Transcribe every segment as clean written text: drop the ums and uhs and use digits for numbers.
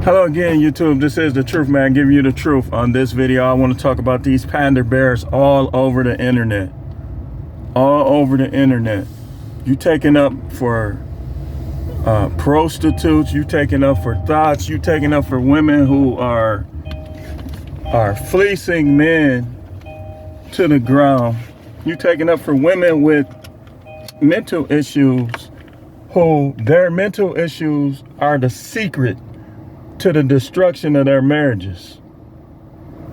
Hello again, YouTube. This is The Truth Man, giving you the truth. On this video, I want to talk about these Pander bears all over the internet. All over the internet. You taking up for prostitutes. You taking up for thoughts. You taking up for women who are fleecing men to the ground. You taking up for women with mental issues who their mental issues are the secret to the destruction of their marriages.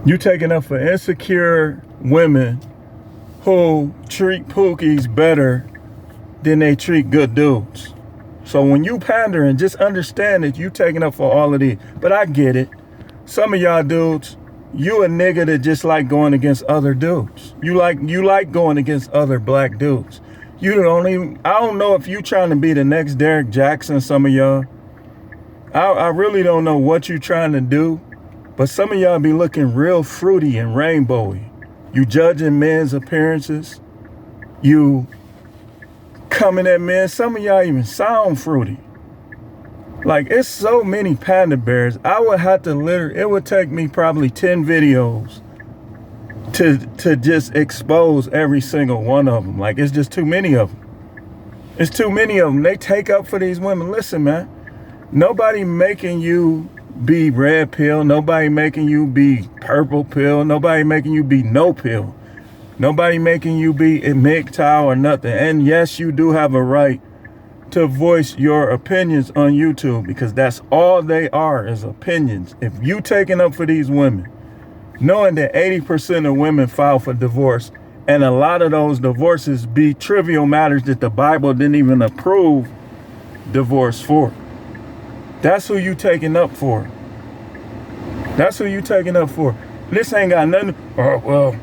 You taking up for insecure women who treat pookies better than they treat good dudes. So when you pandering, just understand that you taking up for all of these. But I get it. Some of y'all dudes, you a nigga that just like going against other dudes. You like going against other black dudes. I don't know if you trying to be the next Derek Jackson, some of y'all. I really don't know what you trying to do, but some of y'all be looking real fruity and rainbowy. You judging men's appearances. You coming at men. Some of y'all even sound fruity. Like, it's so many panda bears. I would have to it would take me probably 10 videos to just expose every single one of them. Like, it's just too many of them. It's too many of them. They take up for these women. Listen, man. Nobody making you be red pill. Nobody making you be purple pill. Nobody making you be no pill. Nobody making you be a MGTOW or nothing. And yes, you do have a right to voice your opinions on YouTube, because that's all they are, is opinions. If you taking up for these women, knowing that 80% of women file for divorce, and a lot of those divorces be trivial matters that the Bible didn't even approve divorce for. That's who you taking up for. That's who you taking up for. This ain't got nothing. Oh, well,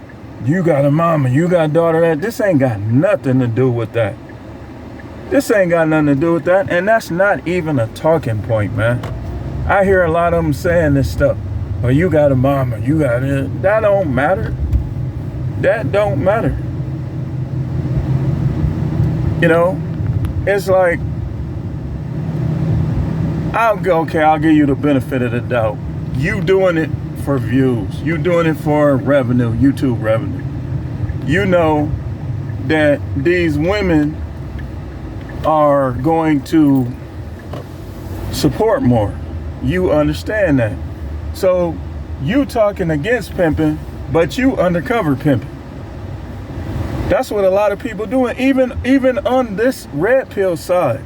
you got a mama, you got a daughter. This ain't got nothing to do with that. This ain't got nothing to do with that. And that's not even a talking point, man. I hear a lot of them saying this stuff. Well, you got a mama, you got it. That don't matter. That don't matter. You know, it's like, I'll give you the benefit of the doubt. You doing it for views. You doing it for revenue, YouTube revenue. You know that these women are going to support more. You understand that. So you talking against pimping, but you undercover pimping. That's what a lot of people doing, even on this red pill side.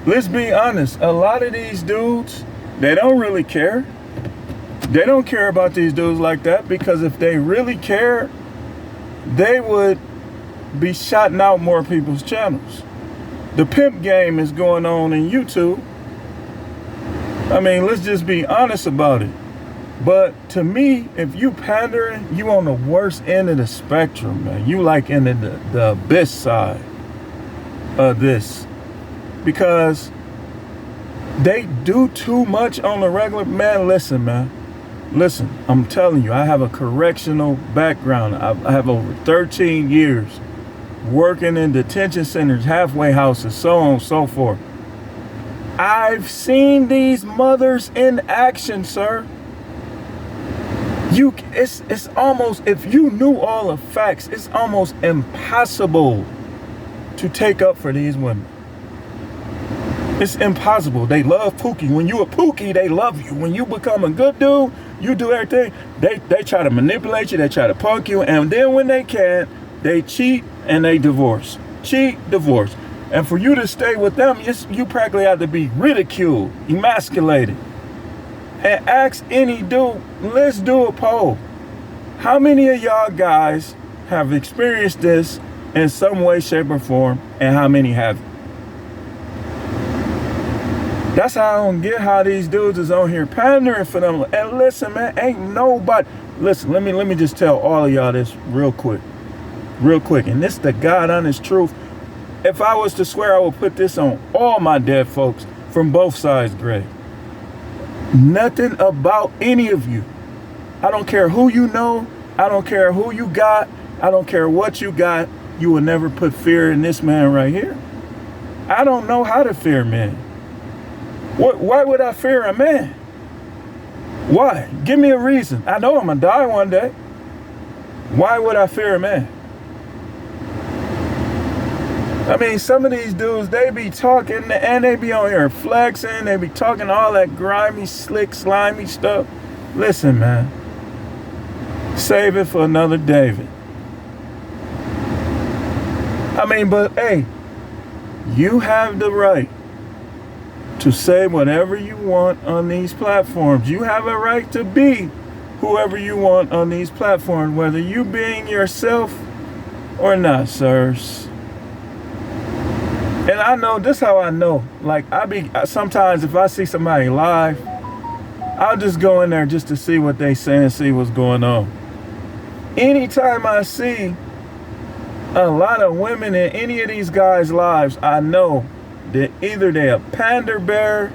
Let's be honest, a lot of these dudes, they don't really care. They don't care about these dudes like that, because if they really cared, they would be shouting out more people's channels. The pimp game is going on in YouTube. I mean, let's just be honest about it. But to me, if you pandering, you on the worst end of the spectrum, man. You like in the abyss side of this. Because they do too much on the regular. Man, listen, man. Listen, I'm telling you, I have a correctional background. I have over 13 years working in detention centers, halfway houses, so on and so forth. I've seen these mothers in action, sir. It's almost, if you knew all the facts, it's almost impossible to take up for these women. It's impossible. They love Pookie. When you a Pookie, they love you. When you become a good dude, you do everything. They try to manipulate you. They try to punk you. And then when they can, they cheat and they divorce. Cheat, divorce. And for you to stay with them, you practically have to be ridiculed, emasculated. And ask any dude, let's do a poll. How many of y'all guys have experienced this in some way, shape, or form? And how many haven't? That's how I don't get how these dudes is on here pandering for them. And listen, man, ain't nobody. Listen, let me just tell all of y'all this real quick. And this the God honest truth. If I was to swear, I would put this on all my dead folks from both sides, grave. Nothing about any of you. I don't care who you know. I don't care who you got. I don't care what you got. You will never put fear in this man right here. I don't know how to fear men. Why would I fear a man? Why? Give me a reason. I know I'm gonna die one day. Why would I fear a man? I mean, some of these dudes, they be talking and they be on here flexing. They be talking all that grimy, slick, slimy stuff. Listen, man. Save it for another David. I mean, but hey, you have the right to say whatever you want on these platforms. You have a right to be whoever you want on these platforms, whether you being yourself or not, sirs. And I know, this how I know. Like, sometimes if I see somebody live, I'll just go in there just to see what they say and see what's going on. Anytime I see a lot of women in any of these guys' lives, I know that either they a pander bear,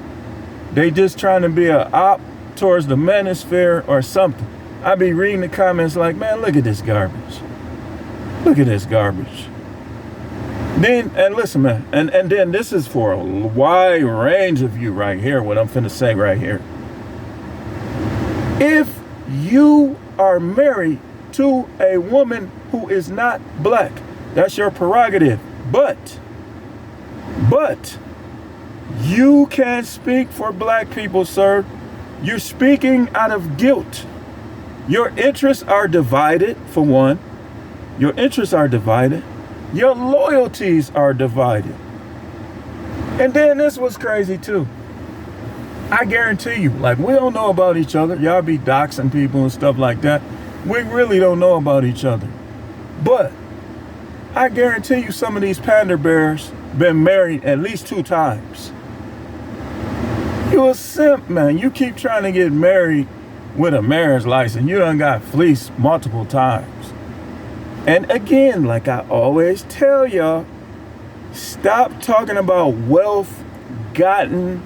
they just trying to be a op towards the manosphere or something. I be reading the comments like, man, look at this garbage. Look at this garbage. Then, and listen, man, and then this is for a wide range of you right here, what I'm finna say right here. If you are married to a woman who is not black, that's your prerogative. But you can't speak for black people, sir. You're speaking out of guilt. Your interests are divided, for one. Your interests are divided. Your loyalties are divided. And then this was crazy too. I guarantee you, like, we don't know about each other. Y'all be doxing people and stuff like that. We really don't know about each other. But I guarantee you some of these pander bears been married at least 2 times. You a simp, man. You keep trying to get married with a marriage license. You done got fleeced multiple times. And again, like I always tell y'all, stop talking about wealth gotten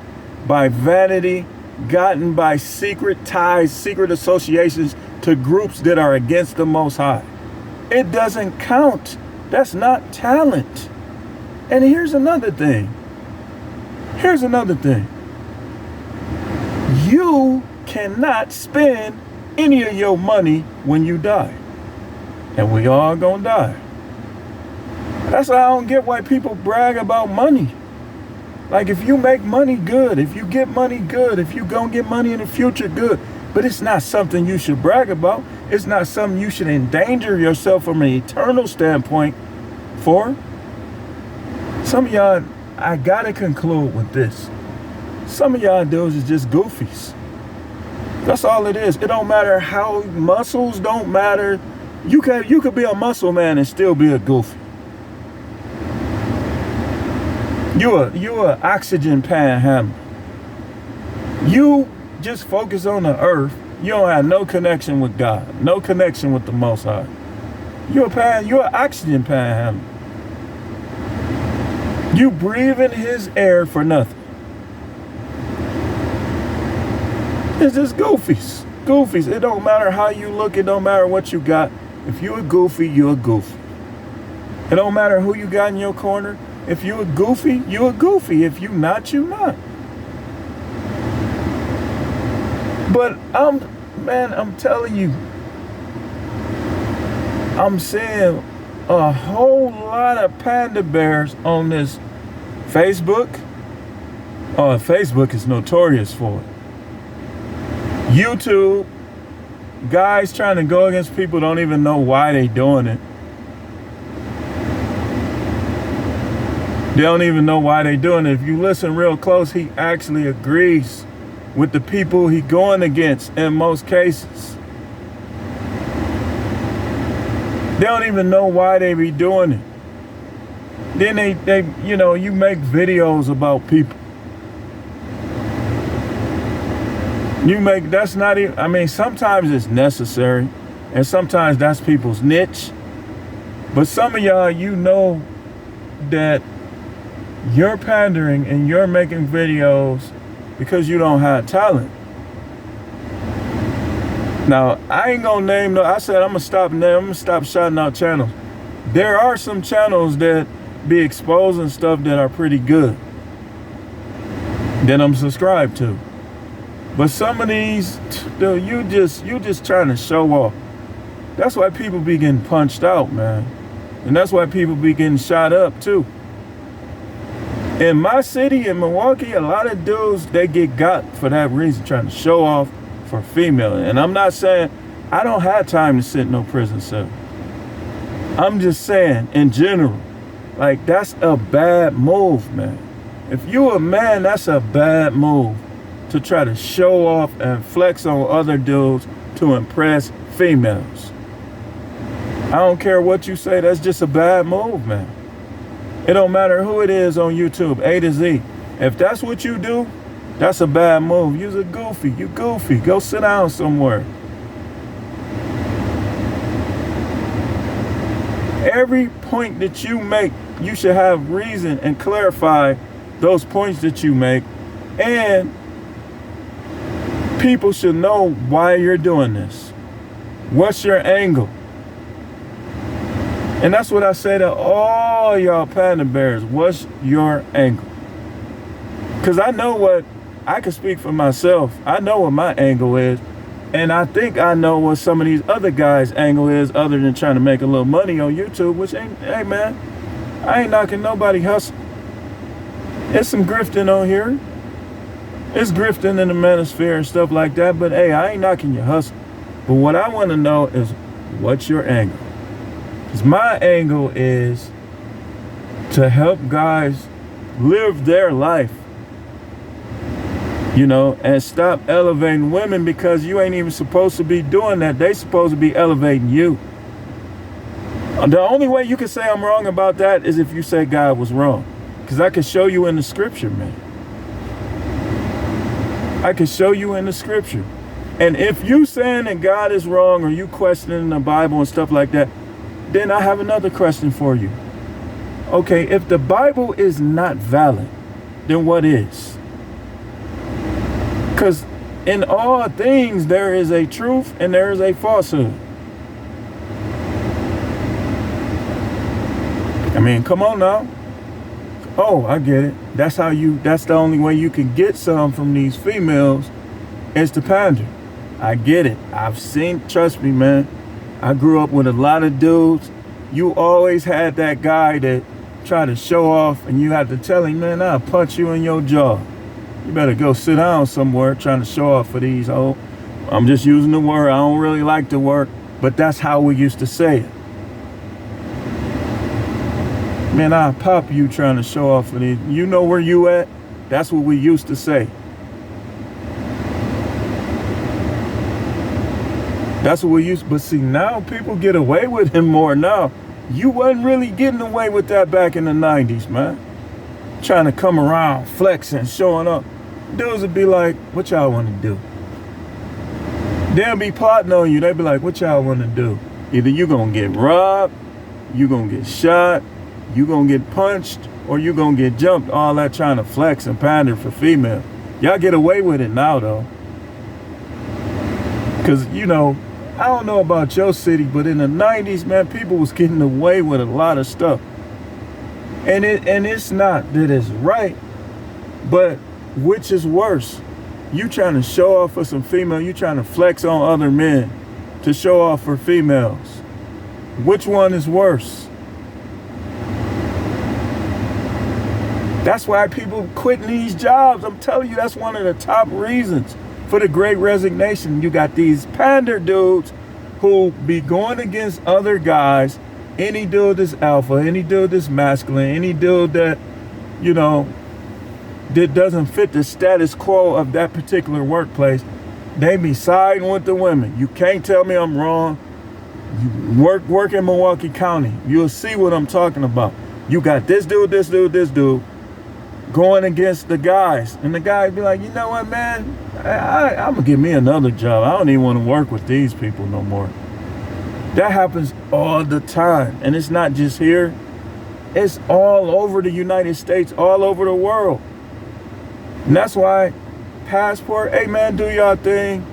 by vanity, gotten by secret ties, secret associations to groups that are against the Most High. It doesn't count. That's not talent. And here's another thing. You cannot spend any of your money when you die. And we all gonna die. That's why I don't get why people brag about money. Like, if you make money, good. If you get money, good. If you gonna get money in the future, good. But it's not something you should brag about. It's not something you should endanger yourself from an eternal standpoint for. Some of y'all, I gotta conclude with this. Some of y'all dudes is just goofies. That's all it is. It don't matter how, muscles don't matter. You could be a muscle man and still be a goofy. You a oxygen panhandler. You just focus on the earth. You don't have no connection with God, no connection with the Most High. You're an oxygen panhandler. You breathing his air for nothing. It's just goofies. Goofies. It don't matter how you look. It don't matter what you got. If you a goofy, you a goofy. It don't matter who you got in your corner. If you a goofy, you a goofy. If you not, you not. But I'm telling you, I'm seeing a whole lot of panda bears on this Facebook. Facebook is notorious for it. YouTube, guys trying to go against people don't even know why they doing it. They don't even know why they doing it. If you listen real close, he actually agrees with the people he going against in most cases. They don't even know why they be doing it. Then they you make videos about people. That's not even, I mean, sometimes it's necessary and sometimes that's people's niche. But some of y'all, you know that you're pandering and you're making videos because you don't have talent. Now, I ain't gonna name I said I'm gonna stop shouting out channels. There are some channels that be exposing stuff that are pretty good that I'm subscribed to. But some of these, dude, you just trying to show off. That's why people be getting punched out, man. And that's why people be getting shot up too. In my city, in Milwaukee, a lot of dudes, they get got for that reason, trying to show off for female. And I'm not saying, I don't have time to sit in no prison cell. I'm just saying, in general, like, that's a bad move, man. If you a man, that's a bad move to try to show off and flex on other dudes to impress females. I don't care what you say, that's just a bad move, man. It don't matter who it is on YouTube, A to Z. If that's what you do, that's a bad move. You're a goofy, you goofy. Go sit down somewhere. Every point that you make, you should have reason and clarify those points that you make, and people should know why you're doing this. What's your angle? And that's what I say to all y'all Pander bears. What's your angle? Because I know what, I can speak for myself. I know what my angle is. And I think I know what some of these other guys' angle is, other than trying to make a little money on YouTube, which ain't, hey man, I ain't knocking nobody hustle. There's some grifting on here. It's grifting in the manosphere and stuff like that, but hey, I ain't knocking your hustle. But what I want to know is, what's your angle? Because my angle is to help guys live their life, you know, and stop elevating women, because you ain't even supposed to be doing that. They supposed to be elevating you. The only way you can say I'm wrong about that is if you say God was wrong. Because I can show you in the scripture, man. I can show you in the scripture. And if you saying that God is wrong, or you questioning the Bible and stuff like that, then I have another question for you. Okay, if the Bible is not valid, then what is? Because in all things, there is a truth and there is a falsehood. I mean, come on now. Oh, I get it. That's the only way you can get some from these females is to pander. I get it. I've seen, trust me, man. I grew up with a lot of dudes. You always had that guy that tried to show off, and you had to tell him, man, I'll punch you in your jaw. You better go sit down somewhere trying to show off for these. Oh, I'm just using the word. I don't really like the word, but that's how we used to say it. Man, I'll pop you trying to show off for these. You know where you at? That's what we used to say. That's what we used, but see, now people get away with him more now. You wasn't really getting away with that back in the 90s, man. Trying to come around, flexing, showing up. Dudes would be like, what y'all want to do? They'll be plotting on you. They'll be like, what y'all want to do? Either you gonna get robbed, you gonna get shot, you gonna get punched, or you gonna get jumped. All that trying to flex and pander for female. Y'all get away with it now, though. Because, you know, I don't know about your city, but in the 90s, man, people was getting away with a lot of stuff. And it's not that it's right, but which is worse? You trying to show off for some female, you trying to flex on other men to show off for females. Which one is worse? That's why people quitting these jobs. I'm telling you, that's one of the top reasons for the Great Resignation. You got these pander dudes who be going against other guys. Any dude that's alpha, any dude that's masculine, any dude that, you know, that doesn't fit the status quo of that particular workplace, they be siding with the women. You can't tell me I'm wrong. You work in Milwaukee County. You'll see what I'm talking about. You got this dude going against the guys. And the guys be like, you know what, man? I'm going to give me another job. I don't even want to work with these people no more. That happens all the time. And it's not just here. It's all over the United States, all over the world. And that's why passport, hey man, do y'all thing.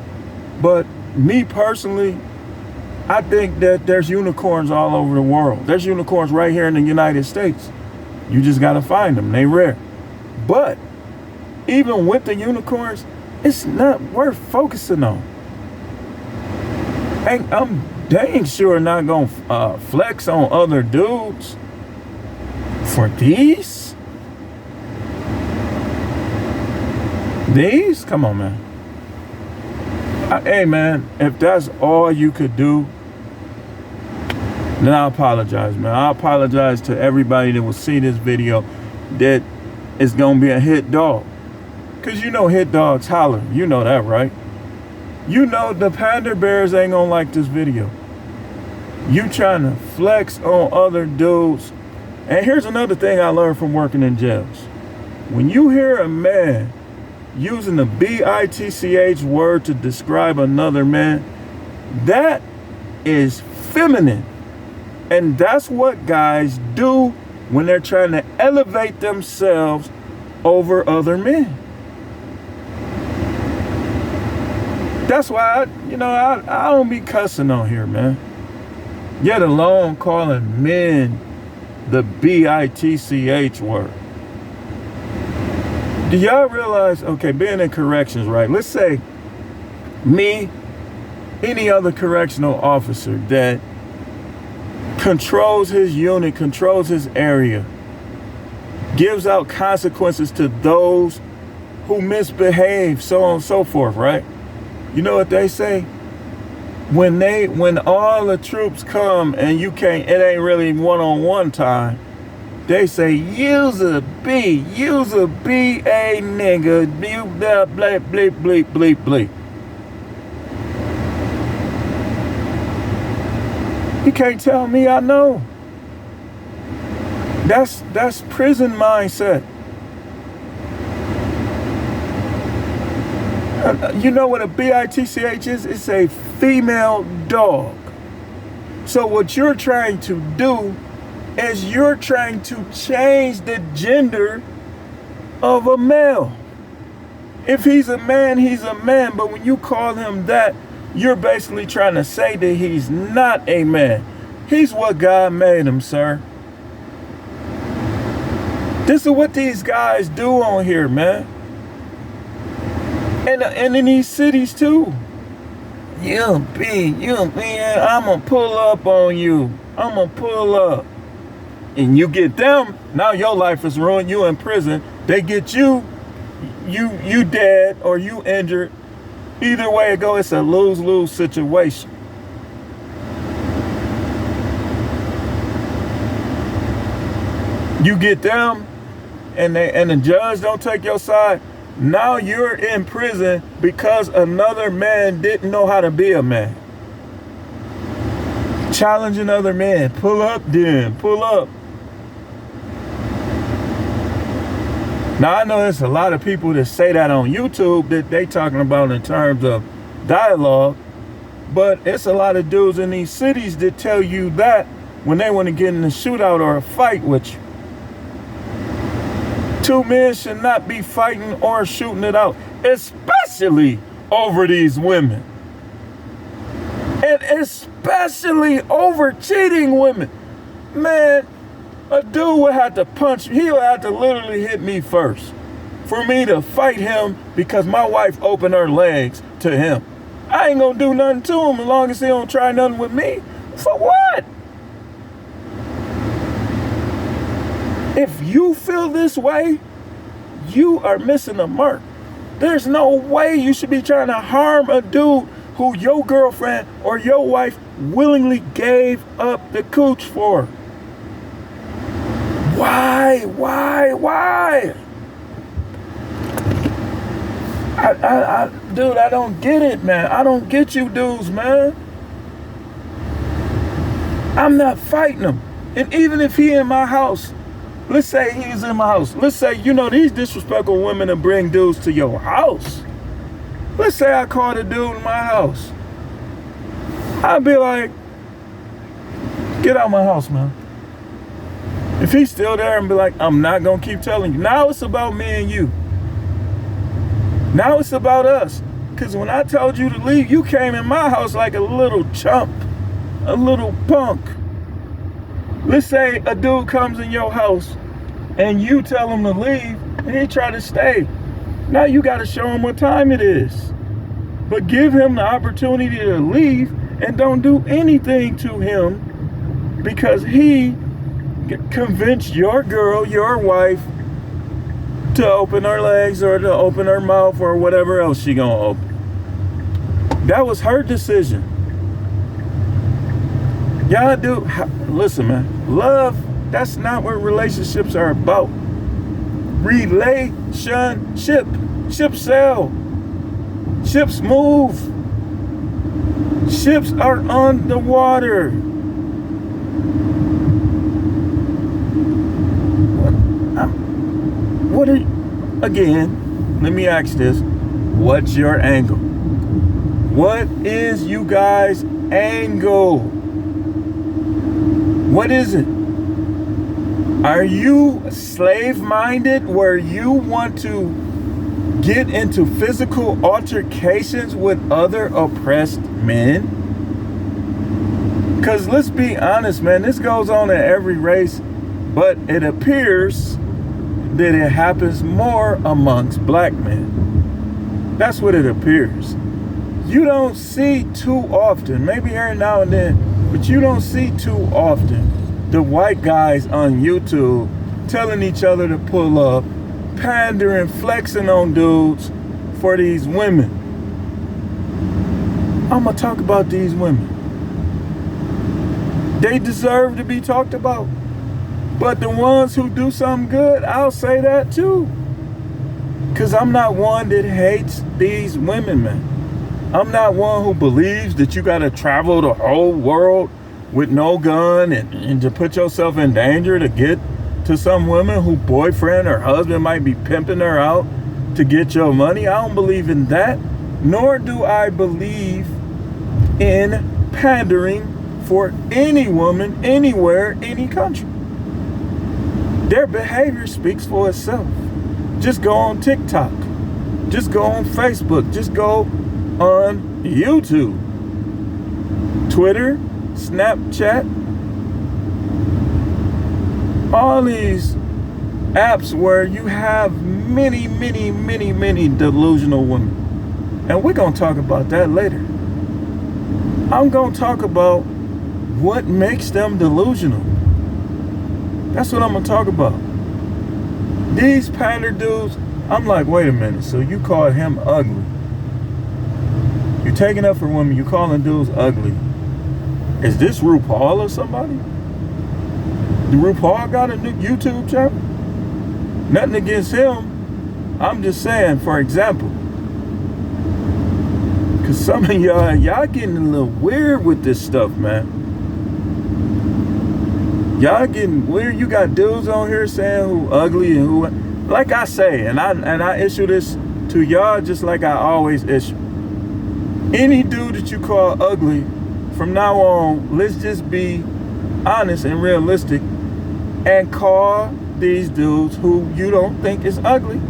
But me personally, I think that there's unicorns all over the world. There's unicorns right here in the United States. You just got to find them. They rare. But even with the unicorns, it's not worth focusing on. And I'm dang sure not gonna flex on other dudes for these. Come on, man. Hey, man, if that's all you could do, then I apologize, man. I apologize to everybody that will see this video that is gonna be a hit dog. Cause you know hit dogs holler. You know that, right? You know the Pander bears ain't gonna like this video. You trying to flex on other dudes. And here's another thing I learned from working in jails. When you hear a man using the bitch word to describe another man, that is feminine. And that's what guys do when they're trying to elevate themselves over other men. That's why I don't be cussing on here, man. Yet alone calling men the bitch word. Do y'all realize, okay, being in corrections, right? Let's say me, any other correctional officer that controls his unit, controls his area, gives out consequences to those who misbehave, so on and so forth, right? You know what they say? When all the troops come and it ain't really one-on-one time, they say, use a B a nigga, you blah, blah, bleep, bleep, bleep, bleep. You can't tell me I know. That's prison mindset. You know what a bitch is? It's a female dog. So what you're trying to do is you're trying to change the gender of a male. If he's a man, he's a man. But when you call him that, you're basically trying to say that he's not a man. He's what God made him, sir. This is what these guys do on here, man. And in these cities too. I'm gonna pull up on you. I'm gonna pull up. And you get them, now your life is ruined. You in prison. They get you dead or you injured. Either way it goes, it's a lose-lose situation. You get them and the judge don't take your side. Now you're in prison because another man didn't know how to be a man. Challenging other men. Pull up then. Pull up. Now I know there's a lot of people that say that on YouTube that they talking about in terms of dialogue. But it's a lot of dudes in these cities that tell you that when they want to get in a shootout or a fight with you. Two men should not be fighting or shooting it out, especially over these women. And especially over cheating women. Man, a dude would have to punch, he would have to literally hit me first for me to fight him because my wife opened her legs to him. I ain't gonna do nothing to him as long as he don't try nothing with me. For what? If you feel this way, you are missing the mark. There's no way you should be trying to harm a dude who your girlfriend or your wife willingly gave up the cooch for. Why? Dude, I don't get it, man. I don't get you dudes, man. I'm not fighting him. And even if he in my house, let's say he's in my house. Let's say, these disrespectful women that bring dudes to your house. Let's say I caught a dude in my house. I'd be like, get out of my house, man. If he's still there and be like, I'm not going to keep telling you. Now it's about me and you. Now it's about us. Because when I told you to leave, you came in my house like a little chump, a little punk. Let's say a dude comes in your house and you tell him to leave and he try to stay. Now you got to show him what time it is. But give him the opportunity to leave and don't do anything to him because he convinced your girl, your wife, to open her legs or to open her mouth or whatever else she gonna open. That was her decision. Y'all do, listen, man, love, that's not what relationships are about. Relationship. Ships sail. Ships move. Ships are on the water. What are you, again, let me ask this. What's your angle? What is you guys' angle? What is it? Are you slave-minded where you want to get into physical altercations with other oppressed men? Because let's be honest, man, this goes on in every race, but it appears that it happens more amongst black men. That's what it appears. You don't see too often, maybe every now and then, but you don't see too often the white guys on YouTube telling each other to pull up, pandering, flexing on dudes for these women. I'm gonna talk about these women. They deserve to be talked about. But the ones who do something good, I'll say that too. Because I'm not one that hates these women, man. I'm not one who believes that you gotta travel the whole world with no gun and to put yourself in danger to get to some women who boyfriend or husband might be pimping her out to get your money. I don't believe in that, nor do I believe in pandering for any woman, anywhere, any country. Their behavior speaks for itself. Just go on TikTok. Just go on Facebook. Just go on YouTube, Twitter, Snapchat, all these apps where you have many, many, many, many delusional women. And we're going to talk about that later. I'm going to talk about what makes them delusional. That's what I'm going to talk about. These pander dudes, I'm like, wait a minute. So you called him ugly. You're taking up for women. You calling dudes ugly. Is this RuPaul or somebody? The RuPaul got a new YouTube channel? Nothing against him. I'm just saying, for example. Because some of y'all getting a little weird with this stuff, man. Y'all getting weird. You got dudes on here saying who ugly and who, like I say, and I issue this to y'all just like I always issue. Any dude that you call ugly, from now on, let's just be honest and realistic and call these dudes who you don't think is ugly.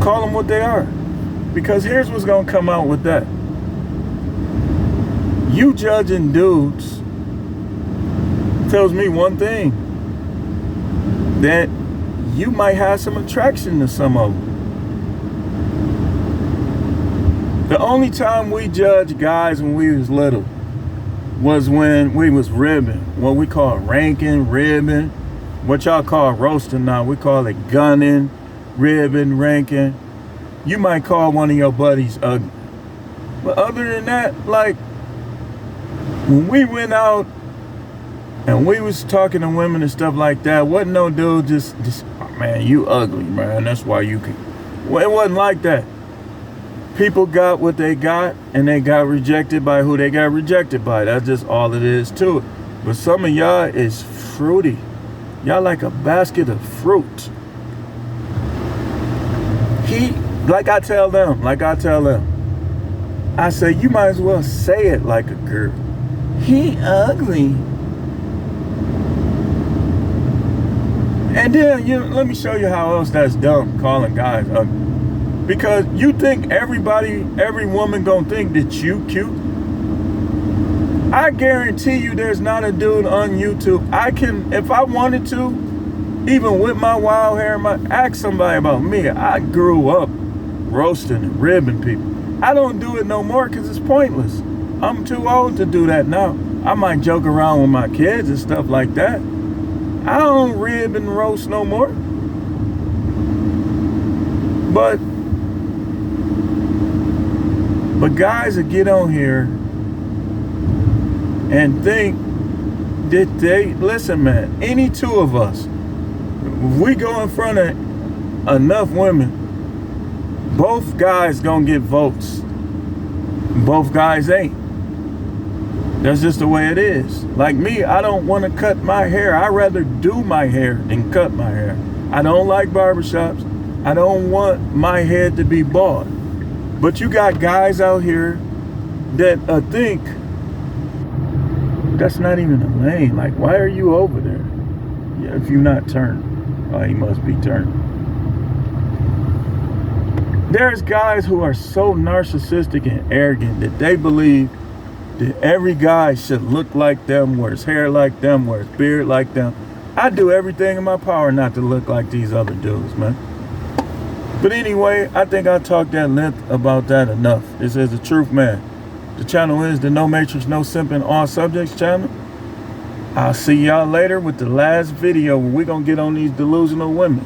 Call them what they are. Because here's what's gonna come out with that. You judging dudes tells me one thing, that you might have some attraction to some of them. The only time we judged guys when we was little was when we was ribbing, what we call ranking, ribbing, what y'all call roasting now, we call it gunning, ribbing, ranking. You might call one of your buddies ugly. But other than that, like, when we went out and we was talking to women and stuff like that, wasn't no dude just oh, man, you ugly, man, that's why you can. Well, it wasn't like that. People got what they got, and they got rejected by who they got rejected by. That's just all it is to it. But some of y'all is fruity. Y'all like a basket of fruit. Like I tell them, I say, you might as well say it like a girl. He ugly. And then let me show you how else that's dumb, calling guys ugly. Because you think every woman gonna think that you cute. I guarantee you there's not a dude on YouTube. If I wanted to, Even with my wild hair, ask somebody about me. I grew up roasting and ribbing people. I don't do it no more because it's pointless. I'm too old to do that now. I might joke around with my kids and stuff like that. I don't rib and roast no more. But guys that get on here and think that listen, man, any two of us, if we go in front of enough women, both guys gonna get votes. Both guys ain't. That's just the way it is. Like me, I don't want to cut my hair. I'd rather do my hair than cut my hair. I don't like barbershops. I don't want my head to be bald. But you got guys out here that think that's not even a lane. Like, why are you over there? Yeah, if you're not turned. Oh, he must be turned. There's guys who are so narcissistic and arrogant that they believe that every guy should look like them, wear his hair like them, wear his beard like them. I do everything in my power not to look like these other dudes, man. But anyway, I think I talked at length about that enough. This is The Truth Man. The channel is the No Matrix, No Simping, All Subjects channel. I'll see y'all later with the last video where we're going to get on these delusional women.